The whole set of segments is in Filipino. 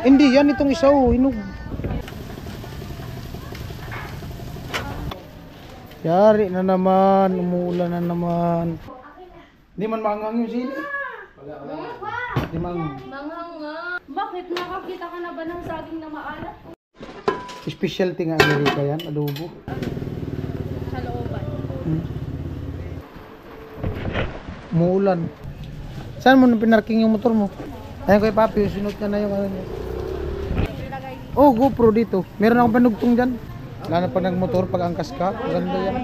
Hindi, yan itong isa oh, hinog. Yari na naman, umuulan na naman. Di man maanghang yung sili. Di man. Manghang nga. Bakit? Nakakita ka na ba ng saging na maalat? Specialty nga Amerika yan, adobo. Sa looban. Umuulan. Saan mo na pinarking yung motor mo? Ayan ko Papi, sinot niya na yung ano niya. Oh, GoPro dito. Meron akong panugtong dyan. Lalo pag nagmotor, pag angkas ka, ganda yan.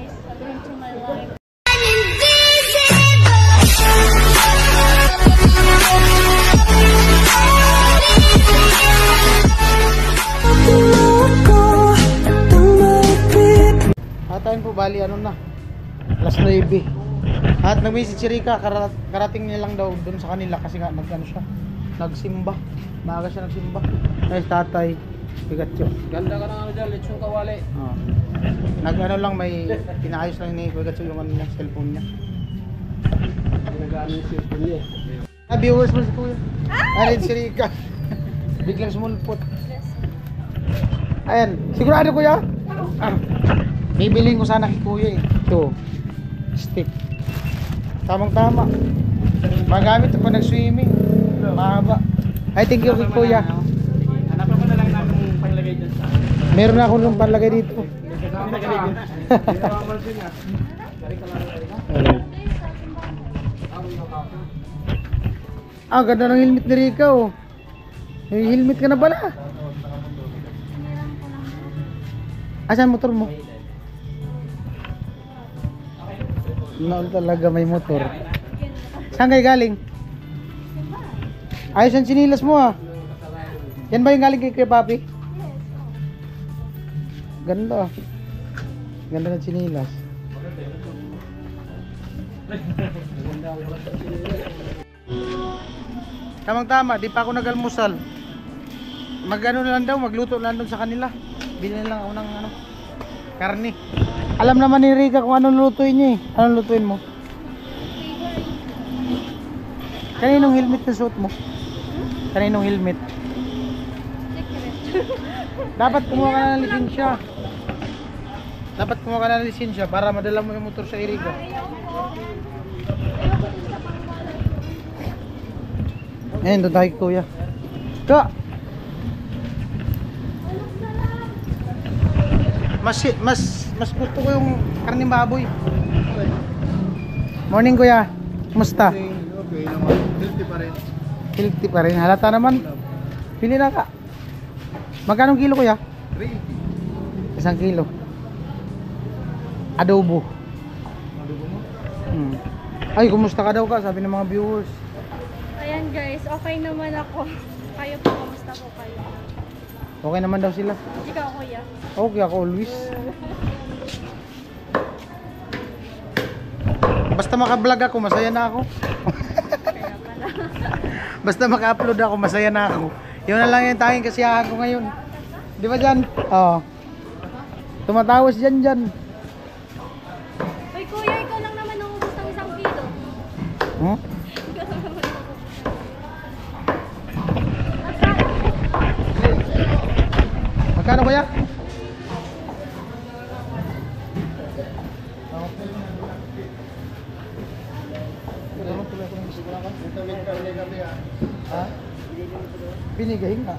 Hatayin po, bali ano na, alas 9. At nag-message si Rika, karating niya lang daw dun sa kanila kasi nga nag-ano siya, nagsimba. Maaga siya nagsimba. Ay, tatay, Pikachu. Ganda ka ng ano dyan, lechong kawali. Nag-ano lang, may pinaayos lang ni Pikachu yung ano niya, cellphone niya. Nag-ano yung cellphone niya. Viewers mo si Kuya. Ayan si Rika. Biglang sumulpot. Ayan, sigurado Kuya? Bibiling ko sana kay Kuya eh. Ito, stick. Tamang tama. Magamit pag nag-swimming. Mahaba. Ay, thank you kay Kuya. Hanapan mo na lang namin yung panglagay dyan sa akin. Meron na akong panlagay dito. Ah, ganda ng helmet ni Rika oh. May helmet ka na pala. Asan motor mo? Noon talaga may motor. Saan kayo galing? Ayos ang sinilas mo ah. Yan ba yung galing kay Papi? Ganda ah. Ganda ng sinilas. Tamang tama, di pa ako nag-almusal. Mag-ano na lang daw, magluto na lang doon sa kanila. Bilhin lang ako ng ano, karne. Alam naman ni Rika kung anong lutuin niya eh. Anong lutuin mo? Kaninong helmet na suot mo? Kaninong helmet? Dapat kumuha ka na ng lisensya. Dapat kumuha ka na ng lisensya para madala mo yung motor sa Iriga. Ayan, doon tayo Kuya. Ka! Mas gusto ko yung karne baboy. Morning Kuya. Kumusta? Okay naman. Healthy pa rin. Healthy pa rin. Halata naman. Pili na ka. Magkano kilo Kuya? 3. 1 kilo. Adobo. Adobo mo? Ay, kumusta ka daw ka? Sabi ng mga viewers. Ayan guys, okay naman ako. Kayo po, kamusta po kayo? Okay naman daw sila. Ikaw Kuya? Okay ako always. Basta maka-vlog ako, masaya na ako. Kaya pala. Basta maka-upload ako, masaya na ako. Yun na lang yung tanging kasiyahan ko ngayon. Di ba dyan? Oo. Tumatawas dyan. Uy Kuya, ikaw lang naman nangubos ng 1 kilo. Hmm? Ikaw lang naman nangubos. Magkano Kuya? Ha? Binigay nga.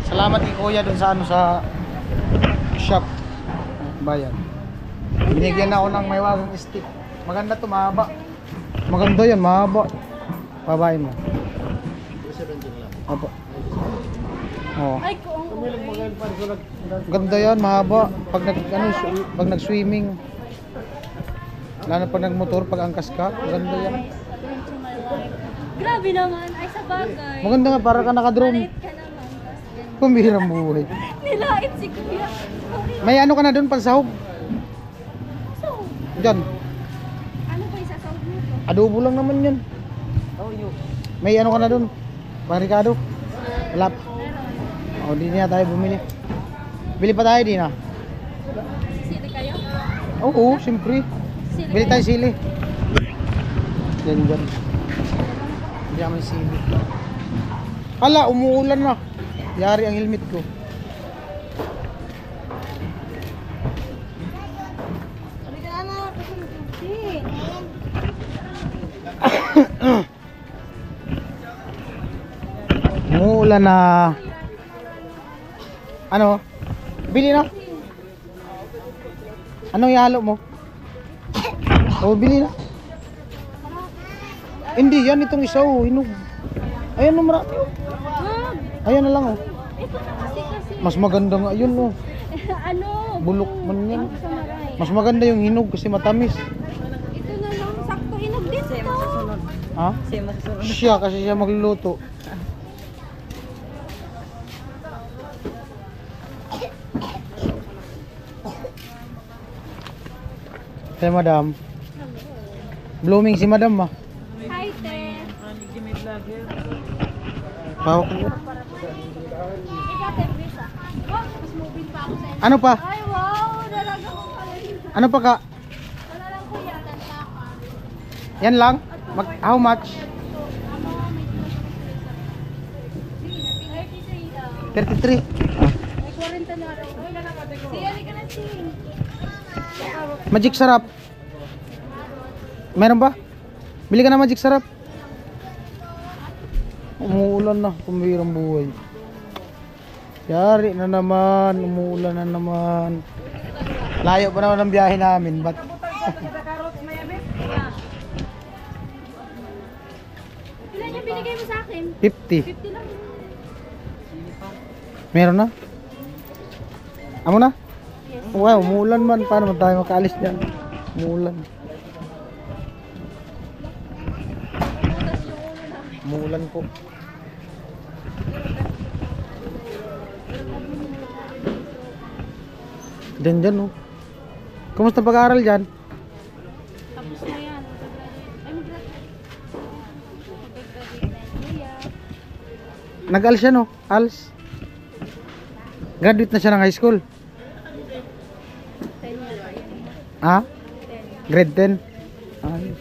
Salamat kay Kuya dun sa ano sa shop bayan. Binigyan ako ng may wagang stick. Maganda to, mahaba. Maganda yan, mahaba. Babae mo. 17 lang. Opo. Oh. Ay, kung Ganda yan, mahaba. Pag pag nag-swimming. Lalo pag nagmotor, pag angkas ka, ganda yan. grabe naman. Ay, sa bagay. Maganda nga, para ka naka-drone. Maliit ka naman. Tas ganun. Kumbirang buhay. Nilait si Kuya. May ano ka na doon, pansahog? So, Diyan. ano ba yung sasawag nito? Adobo lang naman yan. Oh, you. May ano ka na doon? Pang Ricardo? Wala. Meron. O, di na tayo bumili. Bili pa tayo, di na. Sisili kayo? Oo, siyempre. Sili Bili kayo? tayo sili. Yan dyan. Hindi naman sili. Hala, umuulan na. Yari ang helmet ko. Umuulan na. Ano? Bili na. Anong ihalo mo? O, bili na. Hindi, yan itong isa oh, hinog. Ayan oh, marami oh. Wag. Ayan na lang oh. Ito na kasi. Mas maganda nga, ayun oh. Ano? Bulok man yan. Hinog sa maray. Mas maganda yung hinog kasi matamis. Ito na lang, sakto hinog din to. Ha? Siya kasi siya magluluto. Hey madam. Blooming si madam ah. Hi, te. Pawak ko. Ikaw, te, please ah. Oh, mas mobile pa ako sa inyo. Ano pa? Ay, wow. Dalaga ko pala yun. Ano pa ka? Wala lang kuya, ganda ka. Yan lang? How much? Ay, 33. Ay, 40 na rin. Siya, ka na si. Magic sarap. Meron ba? Bili ka na magic sarap. Umuulan na, kumbirang buhay. Yari na naman, umuulan na naman. Layo pa naman ang biyahe namin, but Ilan yung binigay mo sa akin? 50. 50 lang. Meron na? Amo na? Yes. Wow, umuulan man. Paano man tayo makaalis dyan? Umuulan. Umuulan po. Dyan oh. Kumusta pag-aaral dyan? Tapos na yan. Ay, mag-graduate na kuya. Nag-ALS siya no? ALS? Graduate na siya ng high school? 10 years. Ha? 10. Grade 10? Ay.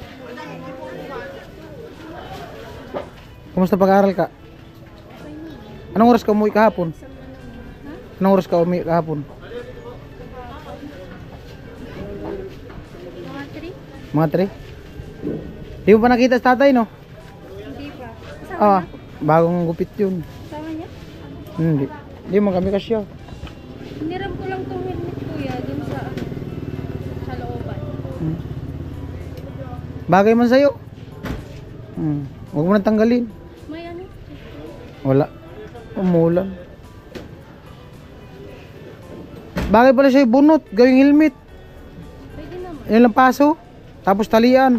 Kumusta pag-aaral ka? Anong oras ka umuwi kahapon? Anong oras ka umuwi kahapon? Mga 3? Mga 3? Di mo pa nakita sa tatay no? Hindi pa. Ah, bagong gupit yun. Kasama niya? Hindi. Hindi mo kami kasya. Hiniram ko lang tong helmet kuya dun sa sa looban. Bagay man sa'yo. Huwag mo nang tanggalin. May ano? Wala. Umulan. Bagay pala sa'yo bunot. Gawing helmet. Pwede naman. Yan lang paso. Tapos talian.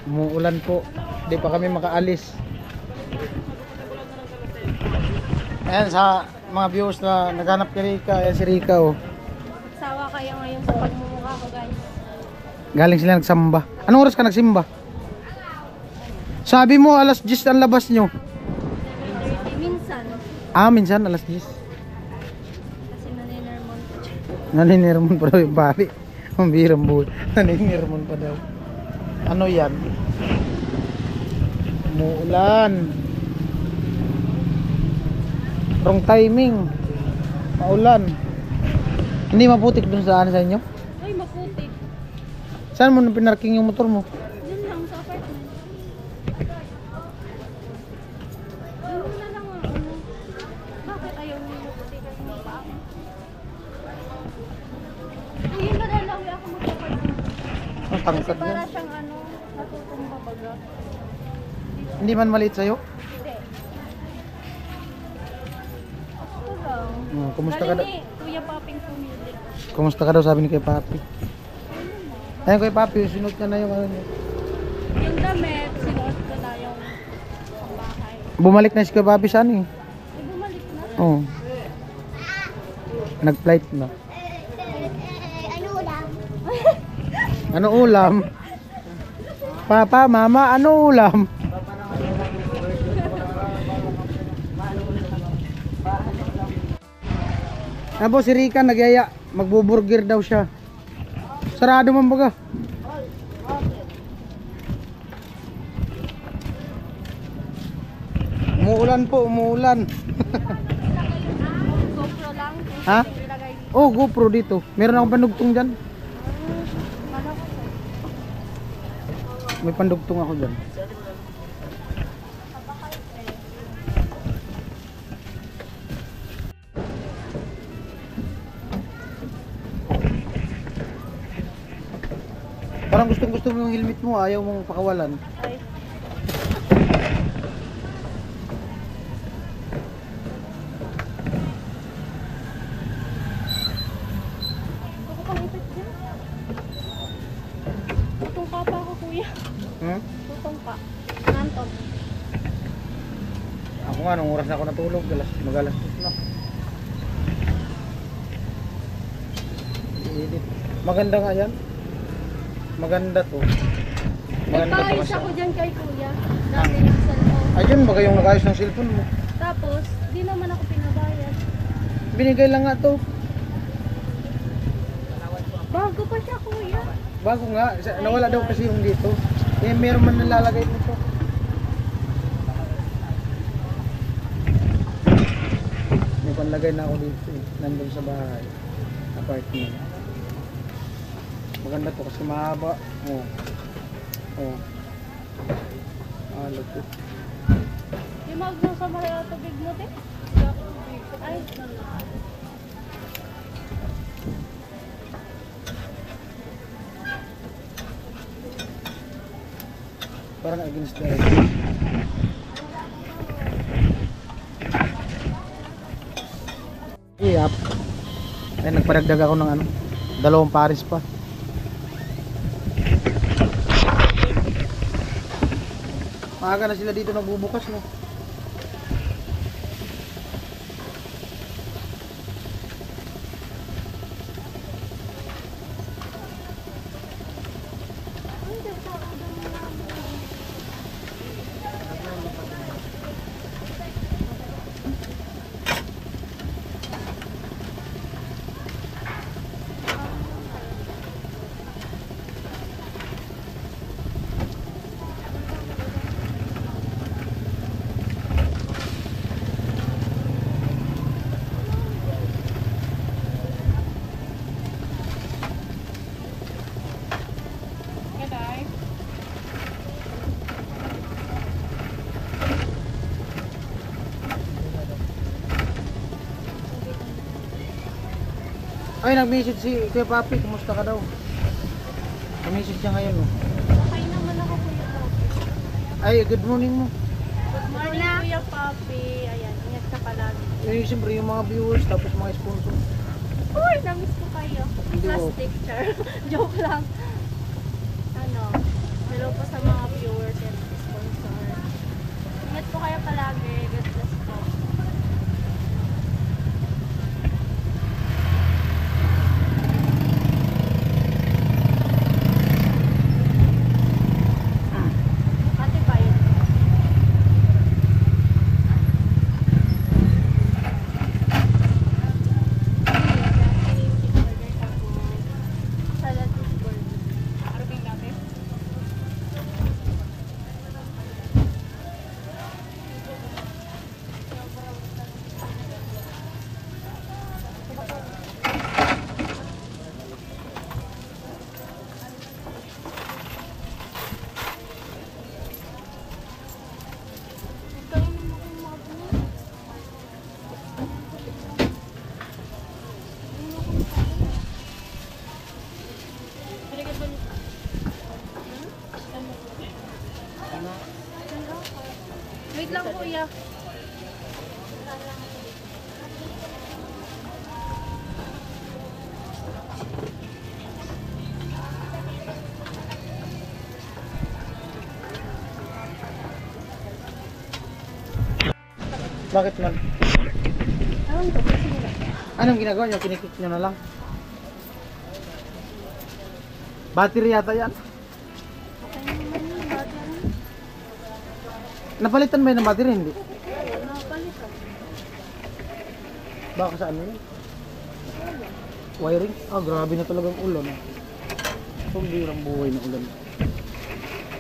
Umuulan po. Hindi pa kami makaalis. Ayan sa mga viewers na naghanap kay Rika. Ayan si Rika oh. Sawa kayo ngayon sa pagmumukha ko guys. Galing sila nagsamba. Anong oras ka nagsimba? Sabi mo alas 10 ang labas nyo. 7:30 minsan. Ah, minsan alas 10. Kasi naninermon ko. Naninirmon pa daw yung pari. Ang birang buhay. Naninirmon pa daw. Ano yan? Umuulan. Wrong timing. Maulan. Hindi maputik dun sa sa inyo? Ay, maputi. Saan mo pinarking yung motor mo? Yun lang sa apartment. Yun na lang ang ano. Bakit ayaw niyo maputi kasi may paa? Ay, yun na lang ako magpaparking. Ang tangkad Kasi para yan. siyang ano, natutumba baga. Hindi man maliit sa'yo? Hindi. Ito lang. Kumusta ka daw? Galing ni Kuya Paping pumili. Kumusta ka daw sabi ni kay Papi? Ayun kay Papi, sinot niya na yung ano niya. Yung damit, sinuot ko na yung pangbahay. Bumalik na si kay Papi saan eh? Ay, bumalik na. Oo. Nag-flight na. Ano ulam? Ano ulam? Papa, mama, ano ulam? Abo si Rika nagyaya, magbuburger daw siya. Sarado man baga. Umuulan po, umuulan. GoPro lang. Ha? Ilagay dito. Oh, GoPro dito. Meron akong pandugtong dyan. Kala ko sa'yo. May pandugtong ako dyan. Parang gustong-gusto mo yung helmet mo, ayaw mong pakawalan. Ay. Gusto ko pang ipit dyan. Tutong pa ako, kuya. Hmm? Tutong pa. Nanton. Ako nga, nung oras na ako natulog, mag-alas 2 na. Edit. Maganda nga yan. Maganda to. Maganda to Nagpaayos kasi. ako dyan kay kuya. Dati yung cellphone. Ayun, baga yung nag-ayos ng cellphone mo. Tapos, di naman ako pinabayad. Binigay lang nga to. Bago pa siya, kuya. Bago nga, nawala daw kasi yung dito. Eh, meron man nalalagay dito. May panlagay na ako dito eh. Nandun sa bahay. Apartment. Maganda to kasi mahaba. Oh. Oh. Ah, lupit. Yung magsasamay sa tubig mo, te? Ay, Parang against the right. Iyap. Ay, nagpadagdag ako ng ano, 2 pares pa. Maaga na sila dito nagbubukas, no? Ay, nag-message si Kuya Papi, kumusta ka daw? Nag-message siya ngayon, no? okay naman ako, kuya Papi. Ay, good morning mo. Good morning, kuya Papi. Ayan, ingat ka palagi. Eh, siyempre yung mga viewers, tapos mga sponsor. Uy, namiss ko kayo. Hindi Last ko. picture. Joke lang. Ano, hello po sa mga viewers and sponsor. Ingat po kayo palagi. God bless po. Ate pa yun. Salad is gold. Arabing natin? Wait lang kuya. Bakit man? Anong to? Sige na. Anong ginagawa nyo? Kinikik nyo na lang? Battery yata yan. Okay naman yun. Battery. Napalitan ba yun ng battery? Hindi. Napalitan. Baka sa ano yun? Wiring? Ah, grabe na talagang ulan. Sumbirang buhay na ulan.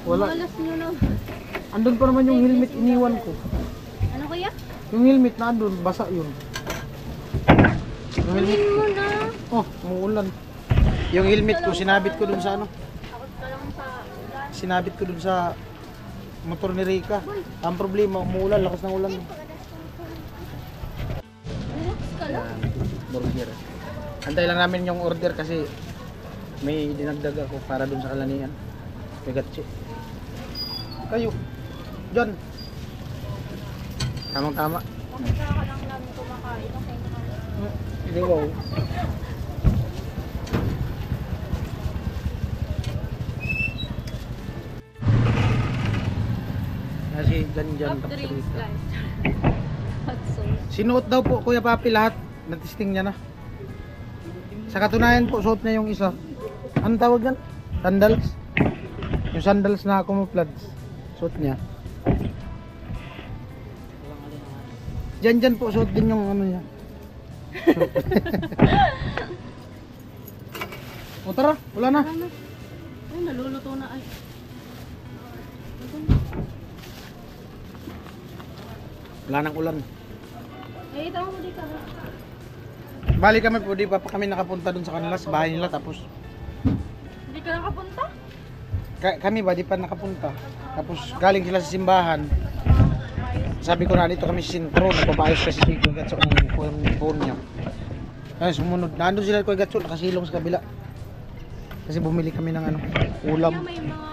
Wala. Malas nyo na. Andun pa naman yung helmet iniwan ko. Ano kuya? Yung helmet na andun, basa yun. Yung helmet. Tingin mo na. Oh, umuulan. Yung helmet ko, sinabit ko dun sa ano? Takot ka lang sa ulan. Sinabit ko dun sa motor ni Rika. Ang problema, umuulan, lakas ng ulan. Relax ka lang. Burger. Antay lang namin yung order kasi may dinagdag ako para dun sa kalanian. Pegatsi. Kayo. Diyan. Tamang-tama. Makita ka lang namin kumakain. Okay na. Hindi wow. Kasi dyan Soft tapos drinks Rika. guys. Hot sauce. Sinuot daw po Kuya Papi lahat. Natisting niya na. Sa katunayan po, suot niya yung isa. Anong tawag yan? Sandals? Yung sandals na camouflage. Suot niya. Dyan po, suot din yung ano niya. O tara, wala na. Ano? Ay, naluluto na ay. Wala nang ulan. Eh, ito mo dito. Bali kami po, di pa kami nakapunta dun sa kanila, sa bahay nila. Tapos Hindi ka nakapunta? kami ba, di pa nakapunta. Tapos galing sila sa simbahan. Sabi ko na dito kami sa sintro, nagpapaayos kasi si Kuya Gatso ang phone niya. Ay, sumunod. Nandun sila Kuya Gatso, nakasilong sa kabila. Kasi bumili kami ng ano, ulam. Kaya may mga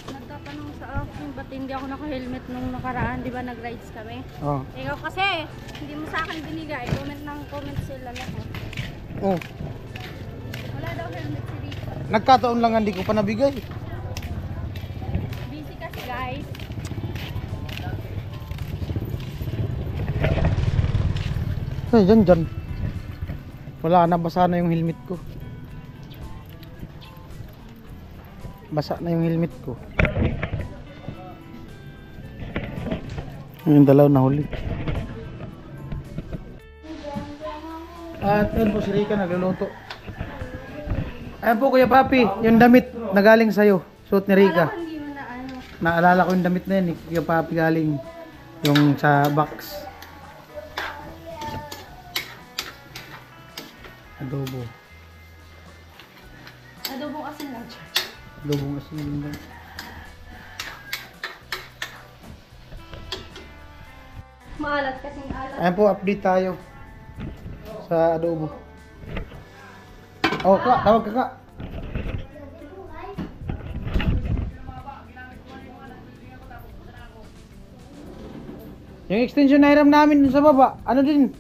nagtatanong sa akin, ba't hindi ako naka-helmet nung nakaraan, di ba nag-rides kami? Oh. Ikaw kasi, hindi mo sa akin binigay, comment sila lahat. Oh. Wala daw helmet si Rico. Nagkataon lang hindi ko pa nabigay. Busy kasi guys. Ay, dyan. Wala na, basa na yung helmet ko. Basa na yung helmet ko. Yung dalaw na huli. At yun po si Rika nagluluto. Ayan po Kuya Papi, yung damit na galing sa'yo. Suot ni Rika. Wala hindi mo na ano. Naalala ko yung damit na yun, Kuya Papi galing. Yung sa box. Adobo. Adobong asin lang. Adobong asin lang. Maalat kasing alat. Ayan po, update tayo sa adobo. Oh, ka, tawag ka. Yung extension na hiram namin dun sa baba, ano din?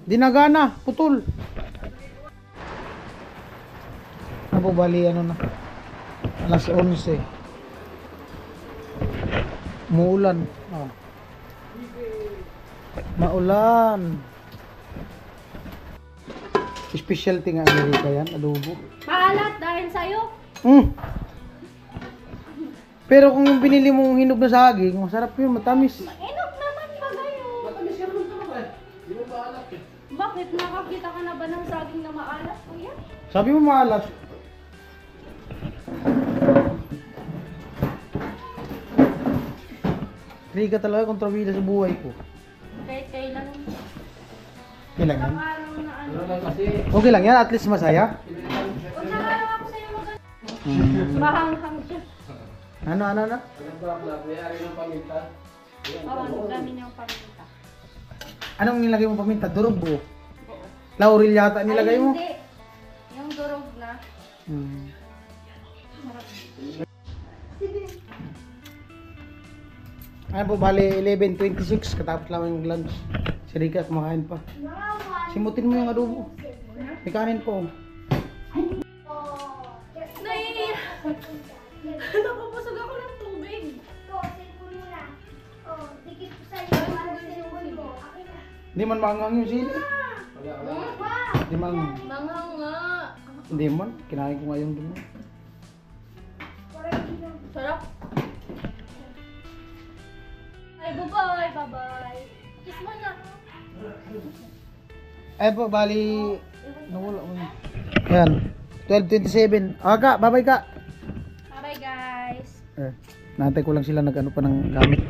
Dinagana, putol. Ano po bali, ano na? Alas 11. Muulan. Oh. Maulan. Specialty nga Amerika yan, adobo. Maalat dahil sa'yo. Pero kung yung binili mong hinog na saging, masarap yun, matamis. Inog naman ba kayo? Matamis yan naman ito eh. Di mo maalat eh. Bakit? Nakakita ka na ba ng saging na maalat, kuya? Sabi mo maalat. Riga talaga kontrabida sa buhay ko. Kahit kailan. Okay lang yan. Ilang araw na ano. Ano lang kasi, Okay lang yan, at least masaya. Kung nakaraw ako sa'yo mag- Hmm. Mahanghang siya. Ano? alam ko lang, may-ari ng paminta. Oo, ang dami niyang paminta. Anong nilagay mo paminta? Durog buo. Laurel yata nilagay Ay, mo. hindi. Yung durog na. Hmm. Ayan po, bali 11:26, katapos lang yung lunch. Si Rika kumakain pa. Simutin mo yung adobo. May kanin po. Naiiyak. Napapusog ako ng tubig. Hindi man maangang yung sili. Hindi man. Manghang nga. Hindi man. Kinain ko ngayon dun. Sarap. Ay, bye-bye. Bye-bye. Kiss mo na. Ay po, bali... Nawala ko yun. Ayan. 12:27. Aga, bye-bye ka. Bye-bye guys! Naantay ko lang sila nag-ano pa ng gamit.